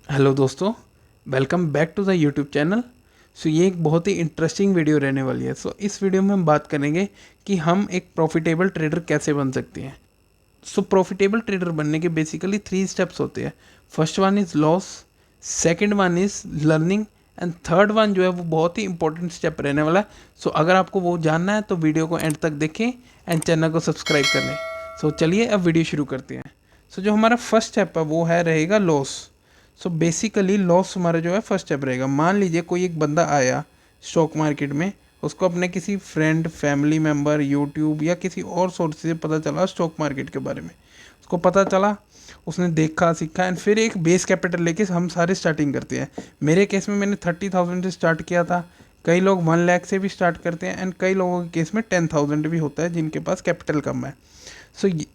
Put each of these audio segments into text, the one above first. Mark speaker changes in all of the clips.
Speaker 1: Hello दोस्तों, welcome back to the YouTube channel. ये एक बहुत ही इंटरेस्टिंग वीडियो रहने वाली है। इस वीडियो में हम बात करेंगे कि हम एक प्रॉफिटेबल ट्रेडर कैसे बन सकते हैं। प्रॉफिटेबल ट्रेडर बनने के बेसिकली 3 स्टेप्स होते हैं। First one is loss, second one is learning and third one जो है वो बहुत ही इंपॉर्टेंट स्टेप रहने वाला है। अगर आपको वो जानना है तो वीडियो को एंड तक देखें एंड चैनल को सब्सक्राइब कर लें। चलिए अब वीडियो शुरू करते हैं। जो हमारा फर्स्ट स्टेप है वो है रहेगा लॉस। बेसिकली लॉस हमारा जो है फर्स्ट स्टेप रहेगा। मान लीजिए कोई एक बंदा आया स्टॉक मार्केट में, उसको अपने किसी फ्रेंड, फैमिली मेम्बर, यूट्यूब या किसी और सोर्स से पता चला स्टॉक मार्केट के बारे में। उसको पता चला, उसने देखा, सीखा एंड फिर एक बेस कैपिटल लेके हम सारे स्टार्टिंग करते हैं। मेरे केस में मैंने 30,000 से स्टार्ट किया था। कई लोग 1 लाख से भी स्टार्ट करते हैं एंड कई लोगों के केस में 10,000 भी होता है जिनके पास कैपिटल कम है।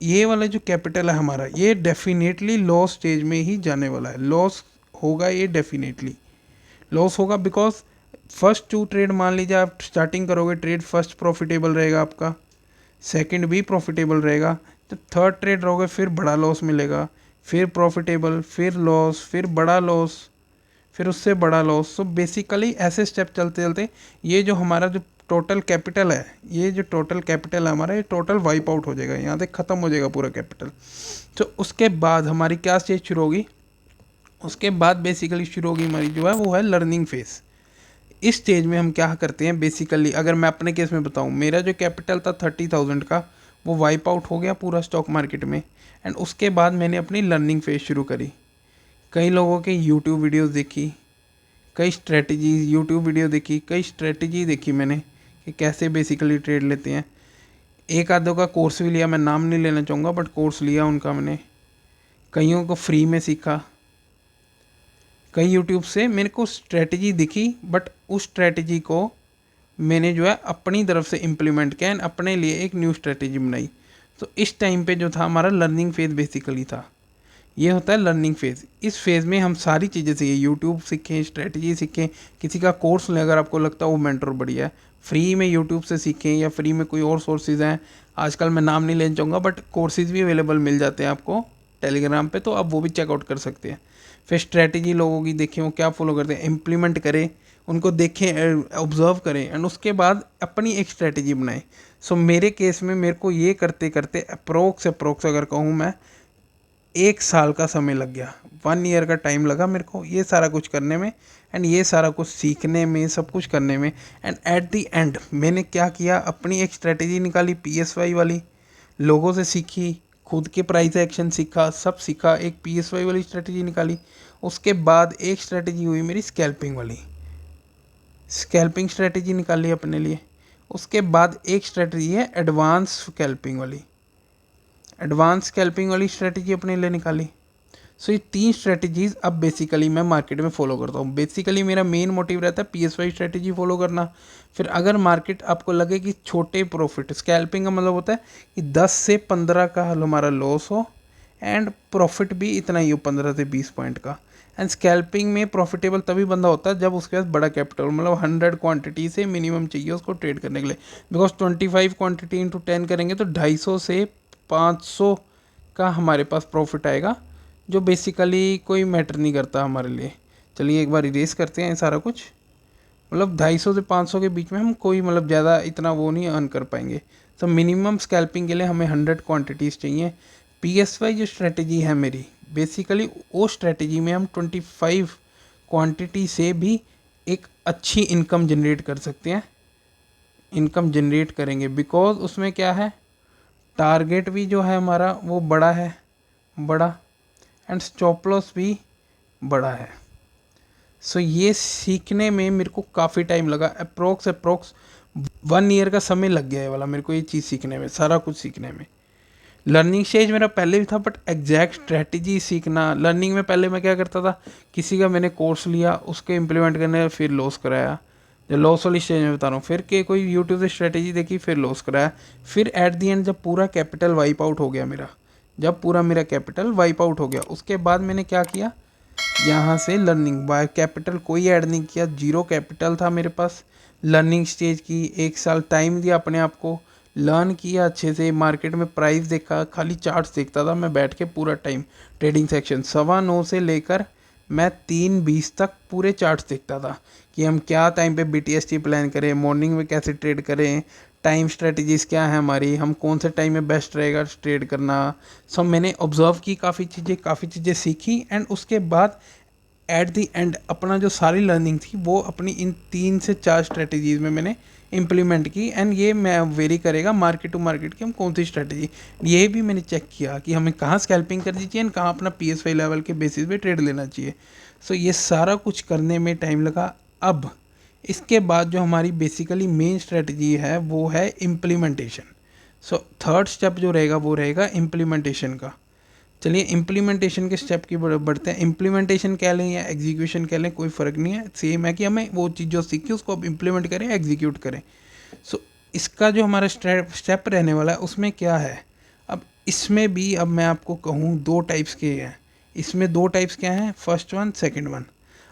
Speaker 1: ये वाला जो कैपिटल है हमारा, ये डेफिनेटली लॉस स्टेज में ही जाने वाला है। लॉस होगा, ये डेफिनेटली लॉस होगा बिकॉज फर्स्ट 2 ट्रेड मान लीजिए आप स्टार्टिंग करोगे, ट्रेड फर्स्ट प्रॉफिटेबल रहेगा आपका, सेकंड भी प्रॉफिटेबल रहेगा, तो थर्ड ट्रेड रहोगे फिर बड़ा लॉस मिलेगा, फिर प्रॉफिटेबल, फिर लॉस, फिर बड़ा लॉस, फिर उससे बड़ा लॉस। बेसिकली ऐसे स्टेप चलते चलते ये जो हमारा जो टोटल कैपिटल है, ये जो टोटल कैपिटल है हमारा, ये टोटल वाइप आउट हो जाएगा, यहाँ तक ख़त्म हो जाएगा पूरा कैपिटल। उसके बाद हमारी क्या स्टेज शुरू होगी? उसके बाद बेसिकली शुरू होगी हमारी जो है वो है लर्निंग फेज। इस स्टेज में हम क्या करते हैं बेसिकली, अगर मैं अपने केस में बताऊं, मेरा जो कैपिटल था 30,000 का, वो वाइप आउट हो गया पूरा स्टॉक मार्केट में एंड उसके बाद मैंने अपनी लर्निंग फेज शुरू करी। कई लोगों के यूट्यूब वीडियोस देखी, कई स्ट्रेटजीज यूट्यूब वीडियो देखी, कई स्ट्रेटजी देखी मैंने कि कैसे बेसिकली ट्रेड लेते हैं। एक आधों का कोर्स भी लिया, मैं नाम नहीं लेना चाहूँगा बट कोर्स लिया उनका मैंने। कईयों को फ्री में सीखा, कई यूट्यूब से मेरे को स्ट्रेटजी दिखी बट उस स्ट्रेटजी को मैंने जो है अपनी तरफ से इम्प्लीमेंट किया एंड अपने लिए एक न्यू स्ट्रेटजी बनाई। इस टाइम पे जो था हमारा लर्निंग फेज बेसिकली था। ये होता है लर्निंग फेज़। इस फेज़ में हम सारी चीज़ें सीखें, यूट्यूब सीखें, स्ट्रेटजी सीखें, किसी का कोर्स लें अगर आपको लगता है वो मेंटर बढ़िया है, फ्री में यूट्यूब से सीखें या फ्री में कोई और सोर्सेज हैं। आजकल मैं नाम नहीं लेना चाहूँगा बट कोर्सेज भी अवेलेबल मिल जाते हैं आपको टेलीग्राम पे, तो आप वो भी चेकआउट कर सकते हैं। फिर स्ट्रेटजी लोगों की देखें वो क्या फॉलो करते हैं, इम्प्लीमेंट करें, उनको देखें, ऑब्जर्व करें एंड उसके बाद अपनी एक स्ट्रेटजी बनाएं। मेरे केस में मेरे को ये करते करते अप्रोक्स अगर कहूँ मैं, 1 साल का समय लग गया, 1 ईयर का टाइम लगा मेरे को ये सारा कुछ करने में एंड ये सारा कुछ सीखने में, सब कुछ करने में। एंड एट द एंड मैंने क्या किया, अपनी एक स्ट्रेटजी निकाली PSY वाली, लोगों से सीखी, खुद के प्राइस एक्शन सीखा, सब सीखा, एक PSY वाली स्ट्रेटजी निकाली। उसके बाद एक स्ट्रेटजी हुई मेरी स्कैल्पिंग वाली, स्कैल्पिंग स्ट्रेटजी निकाली अपने लिए। उसके बाद एक स्ट्रेटजी है एडवांस स्कैल्पिंग वाली, एडवांस स्कैल्पिंग वाली स्ट्रेटजी अपने लिए निकाली। ये 3 स्ट्रेटजीज अब बेसिकली मैं मार्केट में फॉलो करता हूँ। बेसिकली मेरा मेन मोटिव रहता है PSY स्ट्रेटजी फॉलो करना। फिर अगर मार्केट आपको लगे कि छोटे प्रॉफिट, स्कैल्पिंग का मतलब होता है कि 10 से 15 का हमारा लॉस हो एंड प्रॉफिट भी इतना ही हो, 15 से 20 पॉइंट का। एंड स्कैल्पिंग में प्रॉफिटेबल तभी बंदा होता है जब उसके पास बड़ा कैपिटल, मतलब 100 क्वांटिटी से मिनिमम चाहिए उसको ट्रेड करने के लिए। बिकॉज 25 क्वांटिटी इंटू 10 करेंगे तो 250 से 500 का हमारे पास प्रॉफिट आएगा, जो बेसिकली कोई मैटर नहीं करता हमारे लिए। चलिए एक बार इरेज करते हैं सारा कुछ। मतलब 250 से 500 के बीच में हम कोई मतलब ज़्यादा इतना वो नहीं अर्न कर पाएंगे। मिनिमम स्कैल्पिंग के लिए हमें 100 क्वांटिटीज़ चाहिए। PSY जो स्ट्रेटजी है मेरी, बेसिकली वो स्ट्रेटजी में हम 25 क्वांटिटी से भी एक अच्छी इनकम जनरेट कर सकते हैं, इनकम जनरेट करेंगे। बिकॉज उसमें क्या है, टारगेट भी जो है हमारा वो बड़ा है, बड़ा, एंड स्टॉप लॉस भी बड़ा है। ये सीखने में मेरे को काफ़ी टाइम लगा, अप्रोक्स 1 ईयर का समय लग गया है वाला मेरे को ये चीज़ सीखने में, सारा कुछ सीखने में। लर्निंग स्टेज मेरा पहले भी था बट एग्जैक्ट स्ट्रेटजी सीखना, लर्निंग में पहले मैं क्या करता था, किसी का मैंने कोर्स लिया, उसके इम्प्लीमेंट करने फिर लॉस कराया, जो लॉस वाली स्टेज में बता रहा हूँ, फिर के कोई यूट्यूब से स्ट्रेटजी देखी फिर लॉस कराया। फिर एट दी एंड जब पूरा कैपिटल वाइप आउट हो गया मेरा, जब पूरा मेरा कैपिटल वाइप आउट हो गया, उसके बाद मैंने क्या किया, यहाँ से लर्निंग बाय कैपिटल कोई ऐड नहीं किया, जीरो कैपिटल था मेरे पास। लर्निंग स्टेज की 1 साल टाइम दिया अपने आप को, लर्न किया अच्छे से, मार्केट में प्राइस देखा, खाली चार्ट्स देखता था मैं बैठ के पूरा टाइम। ट्रेडिंग सेक्शन 9:15 से लेकर मैं 3:20 तक पूरे चार्ट्स देखता था कि हम क्या टाइम पे BTST प्लान करें, मॉर्निंग में कैसे ट्रेड करें, टाइम स्ट्रेटजीज़ क्या है हमारी, हम कौन से टाइम में बेस्ट रहेगा ट्रेड करना। सो मैंने ऑब्जर्व की काफ़ी चीज़ें सीखी एंड उसके बाद एट द एंड अपना जो सारी लर्निंग थी वो अपनी इन 3 से 4 स्ट्रेटजीज़ में मैंने इम्प्लीमेंट की। एंड ये मैं वेरी करेगा मार्केट टू मार्केट की हम कौन सी स्ट्रेटजी, ये भी मैंने चेक किया कि हमें कहाँ स्कैल्पिंग करनी चाहिए एंड कहाँ अपना PSY लेवल के बेसिस पे ट्रेड लेना चाहिए। सो ये सारा कुछ करने में टाइम लगा। अब इसके बाद जो हमारी बेसिकली मेन स्ट्रेटजी है वो है इम्प्लीमेंटेशन। सो थर्ड स्टेप जो रहेगा वो रहेगा इम्प्लीमेंटेशन का। चलिए इम्प्लीमेंटेशन के स्टेप की बढ़ते हैं। इम्प्लीमेंटेशन कह लें या एग्जीक्यूशन कह लें, कोई फ़र्क नहीं है, सेम है कि हमें वो चीज़ जो सीखी उसको अब इम्प्लीमेंट करें, एग्जीक्यूट करें। सो इसका जो हमारा स्टेप रहने वाला है उसमें क्या है, अब इसमें भी अब मैं आपको कहूँ 2 टाइप्स के हैं। इसमें 2 टाइप्स क्या हैं, फर्स्ट वन, सेकेंड वन।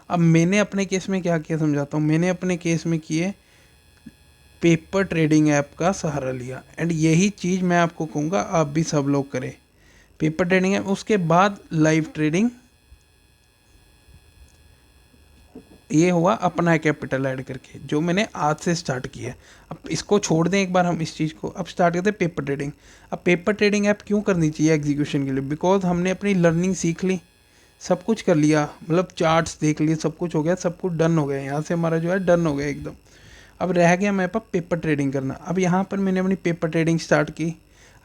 Speaker 1: अब मैंने अपने केस में क्या किया समझाता हूँ। मैंने अपने केस में किए पेपर ट्रेडिंग ऐप का सहारा लिया एंड यही चीज़ मैं आपको कहूँगा आप भी सब लोग करें। पेपर ट्रेडिंग है, उसके बाद लाइव ट्रेडिंग, ये हुआ अपना कैपिटल ऐड करके जो मैंने आज से स्टार्ट किया है। अब इसको छोड़ दें एक बार हम इस चीज़ को, अब स्टार्ट करते हैं पेपर ट्रेडिंग। अब पेपर ट्रेडिंग ऐप क्यों करनी चाहिए एग्जीक्यूशन के लिए, बिकॉज हमने अपनी लर्निंग सीख ली, सब कुछ कर लिया, मतलब चार्ट्स देख लिए, सब कुछ हो गया, सब कुछ डन हो गया, यहाँ से हमारा जो है डन हो गया एकदम। अब रह गया मेरे पास पेपर ट्रेडिंग करना। अब यहाँ पर मैंने अपनी पेपर ट्रेडिंग स्टार्ट की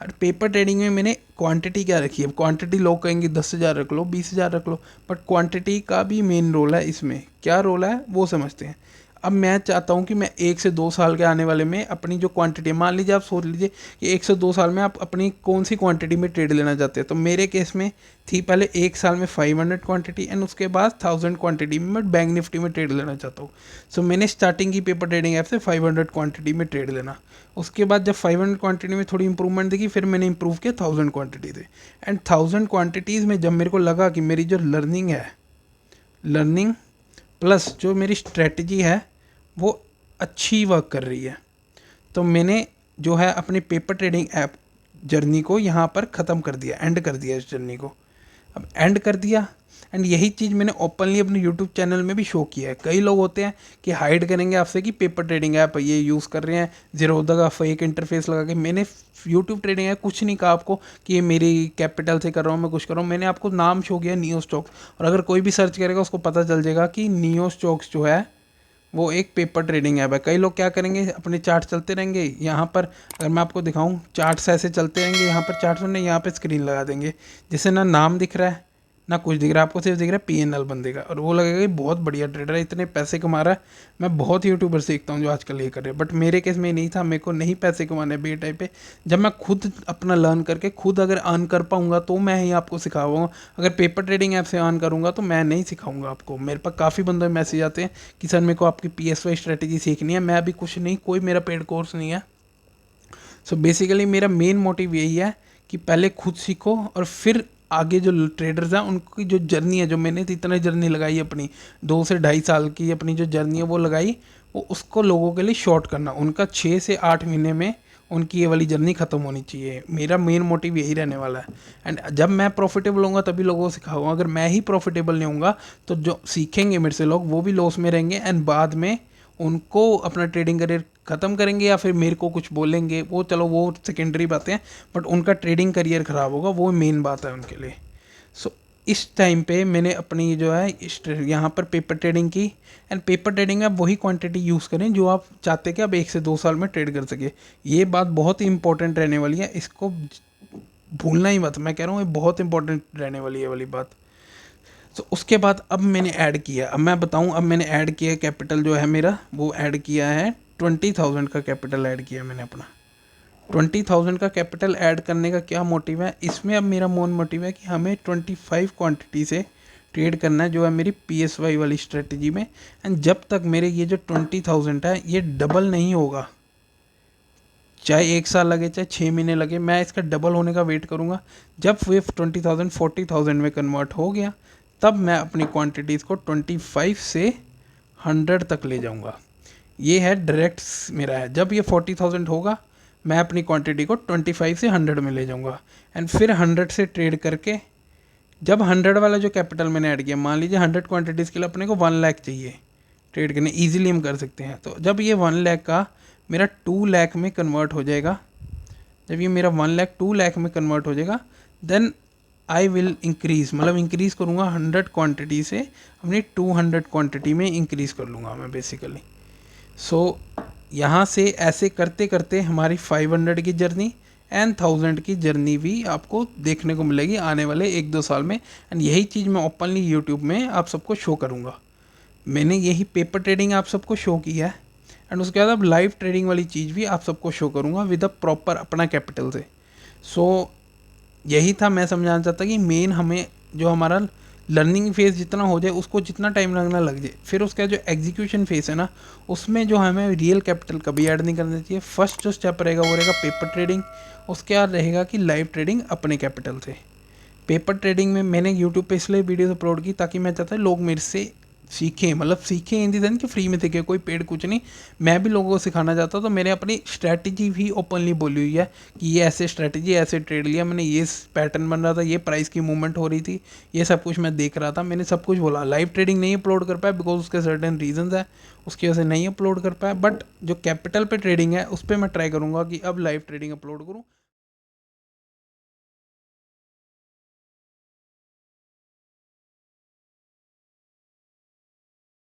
Speaker 1: और पेपर ट्रेडिंग में मैंने क्वांटिटी क्या रखी है। क्वांटिटी लोग कहेंगे 10,000 रख लो, 20,000 रख लो, बट क्वांटिटी का भी मेन रोल है इसमें। क्या रोल है वो समझते हैं। अब मैं चाहता हूँ कि मैं 1 से 2 साल के आने वाले में अपनी जो क्वांटिटी, मान लीजिए आप सोच लीजिए कि 1 से 2 साल में आप अपनी कौन सी क्वांटिटी में ट्रेड लेना चाहते हैं। तो मेरे केस में थी पहले 1 साल में 500 क्वांटिटी एंड उसके बाद 1000 क्वांटिटी में मैं बैंक निफ्टी में ट्रेड लेना चाहता हूँ। सो मैंने स्टार्टिंग की पेपर ट्रेडिंग ऐप से 500 क्वांटिटी में ट्रेड लेना। उसके बाद जब 500 क्वांटिटी में थोड़ी इंप्रूवमेंट देखी, फिर मैंने इंप्रूव किया 1000 क्वांटिटी से। एंड 1000 क्वांटिटीज़ में जब मेरे को लगा कि मेरी जो लर्निंग है, लर्निंग प्लस जो मेरी स्ट्रेटजी है वो अच्छी वर्क कर रही है, तो मैंने जो है अपनी पेपर ट्रेडिंग ऐप जर्नी को यहाँ पर ख़त्म कर दिया, एंड कर दिया इस जर्नी को। अब एंड कर दिया एंड यही चीज़ मैंने ओपनली अपने यूट्यूब चैनल में भी शो किया है। कई लोग होते हैं कि हाइड करेंगे आपसे कि पेपर ट्रेडिंग ऐप ये यूज़ कर रहे हैं, ज़ीरोधा का फेक इंटरफेस लगा के। मैंने यूट्यूब ट्रेडिंग ऐप कुछ नहीं कहा आपको कि ये मेरी कैपिटल से कर रहा हूँ, मैं कुछ कर रहा हूँ। मैंने आपको नाम शो किया नियो स्टॉक्स, और अगर कोई भी सर्च करेगा उसको पता चल जाएगा कि नियो स्टॉक्स जो है वो एक पेपर ट्रेडिंग ऐप है। कई लोग क्या करेंगे, अपने चार्ट चलते रहेंगे, यहाँ पर अगर मैं आपको दिखाऊं चार्ट्स ऐसे चलते रहेंगे, यहाँ पर चार्ट्स में यहाँ पे स्क्रीन लगा देंगे जिससे ना नाम दिख रहा है ना कुछ दिख रहा है, आपको सिर्फ दिख रहा है PNL बंदे का, और वो लगेगा कि बहुत बढ़िया ट्रेडर है, इतने पैसे कमा रहा है। मैं बहुत यूट्यूबर सीखता हूँ जो आजकल ये कर रहे हैं, बट मेरे केस में नहीं था। मेरे को नहीं पैसे कमाने बे टाइप पे। जब मैं खुद अपना लर्न करके खुद अगर अर्न कर पाऊँगा तो मैं ही आपको सिखाऊंगा। अगर पेपर ट्रेडिंग ऐप से अर्न करूँगा तो मैं नहीं सिखाऊंगा आपको। मेरे पास काफ़ी बंदे मैसेज आते हैं कि सर मेरे को आपकी PSY स्ट्रेटेजी सीखनी है। मैं अभी कुछ नहीं, कोई मेरा पेड कोर्स नहीं है। सो बेसिकली मेरा मेन मोटिव यही है कि पहले खुद सीखो और फिर आगे जो ट्रेडर्स हैं उनकी जो जर्नी है, जो मैंने इतना जर्नी लगाई अपनी 2 से 2.5 साल की अपनी जो जर्नी है वो लगाई, वो उसको लोगों के लिए शॉर्ट करना। उनका 6 से 8 महीने में उनकी ये वाली जर्नी ख़त्म होनी चाहिए। मेरा मेन मोटिव यही रहने वाला है। एंड जब मैं प्रॉफिटेबल होऊंगा तभी लोगों को सिखाऊंगा। अगर मैं ही प्रॉफिटेबल नहीं होऊंगा तो जो सीखेंगे मेरे से लोग वो भी लॉस में रहेंगे एंड बाद में उनको अपना ट्रेडिंग करियर ख़त्म करेंगे या फिर मेरे को कुछ बोलेंगे, वो चलो वो सेकेंडरी बातें हैं, बट उनका ट्रेडिंग करियर ख़राब होगा, वो मेन बात है उनके लिए। सो इस टाइम पे मैंने अपनी जो है यहाँ पर पेपर ट्रेडिंग की। एंड पेपर ट्रेडिंग में आप वही क्वांटिटी यूज़ करें जो आप चाहते हैं कि आप 1 से 2 साल में ट्रेड कर सके। ये बात बहुत ही इंपॉर्टेंट रहने वाली है, इसको भूलना ही मत। मैं कह रहा हूँ ये बहुत इंपॉर्टेंट रहने वाली है वाली बात। तो उसके बाद अब मैंने ऐड किया, अब मैं बताऊं, अब मैंने ऐड किया कैपिटल जो है मेरा, वो ऐड किया है 20,000 का कैपिटल ऐड किया मैंने अपना। 20,000 का कैपिटल ऐड करने का क्या मोटिव है, इसमें अब मेरा मेन मोटिव है कि हमें 25 क्वांटिटी से ट्रेड करना है जो है मेरी PSY वाली स्ट्रेटजी में। एंड जब तक मेरे ये जो 20,000 है ये डबल नहीं होगा, चाहे 1 साल लगे चाहे 6 महीने लगे, मैं इसका डबल होने का वेट करूँगा। जब वे 20,000 40,000 में कन्वर्ट हो गया तब मैं अपनी क्वांटिटीज़ को 25 से 100 तक ले जाऊंगा। ये है डायरेक्ट मेरा है। जब ये 40,000 होगा मैं अपनी क्वांटिटी को 25 से 100 में ले जाऊंगा एंड फिर 100 से ट्रेड करके जब 100 वाला जो कैपिटल मैंने ऐड किया, मान लीजिए 100 क्वांटिटीज़ के लिए अपने को 1 लाख चाहिए ट्रेड करने, ईजिली हम कर सकते हैं। तो जब ये 1 लाख का मेरा 2 लाख में कन्वर्ट हो जाएगा, जब ये मेरा 1 लाख 2 लाख में कन्वर्ट हो जाएगा, देन आई विल इंक्रीज़, मतलब इंक्रीज़ करूँगा 100 क्वांटिटी से अपनी 200 क्वांटिटी में इंक्रीज़ कर लूँगा मैं बेसिकली। सो यहाँ से ऐसे करते करते हमारी 500 की जर्नी एंड 1000 की जर्नी भी आपको देखने को मिलेगी आने वाले 1-2 साल में। एंड यही चीज़ मैं ओपनली यूट्यूब में आप सबको शो करूँगा। मैंने यही पेपर ट्रेडिंग आप सबको शो किया है, एंड उसके बाद अब लाइव ट्रेडिंग वाली चीज़ भी आप सबको शो करूँगा विद अ प्रॉपर अपना कैपिटल से। सो यही था मैं समझाना चाहता कि मेन हमें जो हमारा लर्निंग फेज़ जितना हो जाए, उसको जितना टाइम लगना लग जाए, फिर उसका जो एग्जीक्यूशन फेज़ है ना, उसमें जो हमें रियल कैपिटल कभी ऐड नहीं करना चाहिए। फर्स्ट जो स्टेप रहेगा वो रहेगा पेपर ट्रेडिंग, उसके बाद रहेगा कि लाइव ट्रेडिंग अपने कैपिटल से। पेपर ट्रेडिंग में मैंने यूट्यूब पे इसलिए वीडियोस अपलोड की ताकि मैं चाहता लोग मेरे से सीखें, मतलब सीखें इन दी सेंस कि फ्री में सीखें, कोई पेड कुछ नहीं, मैं भी लोगों को सिखाना चाहता हूँ। तो मैंने अपनी स्ट्रैटेजी भी ओपनली बोली हुई है कि ये ऐसे स्ट्रैटेजी, ऐसे ट्रेड लिया मैंने, ये पैटर्न बन रहा था, ये प्राइस की मूवमेंट हो रही थी, ये सब कुछ मैं देख रहा था, मैंने सब कुछ बोला। लाइव ट्रेडिंग नहीं अपलोड कर पाया बिकॉज उसके सर्टेन रीजंस है, उसकी वजह से नहीं अपलोड कर पाया। बट जो कैपिटल पे ट्रेडिंग है उस पर मैं ट्राई करूँगा कि अब लाइव ट्रेडिंग अपलोड करूँ।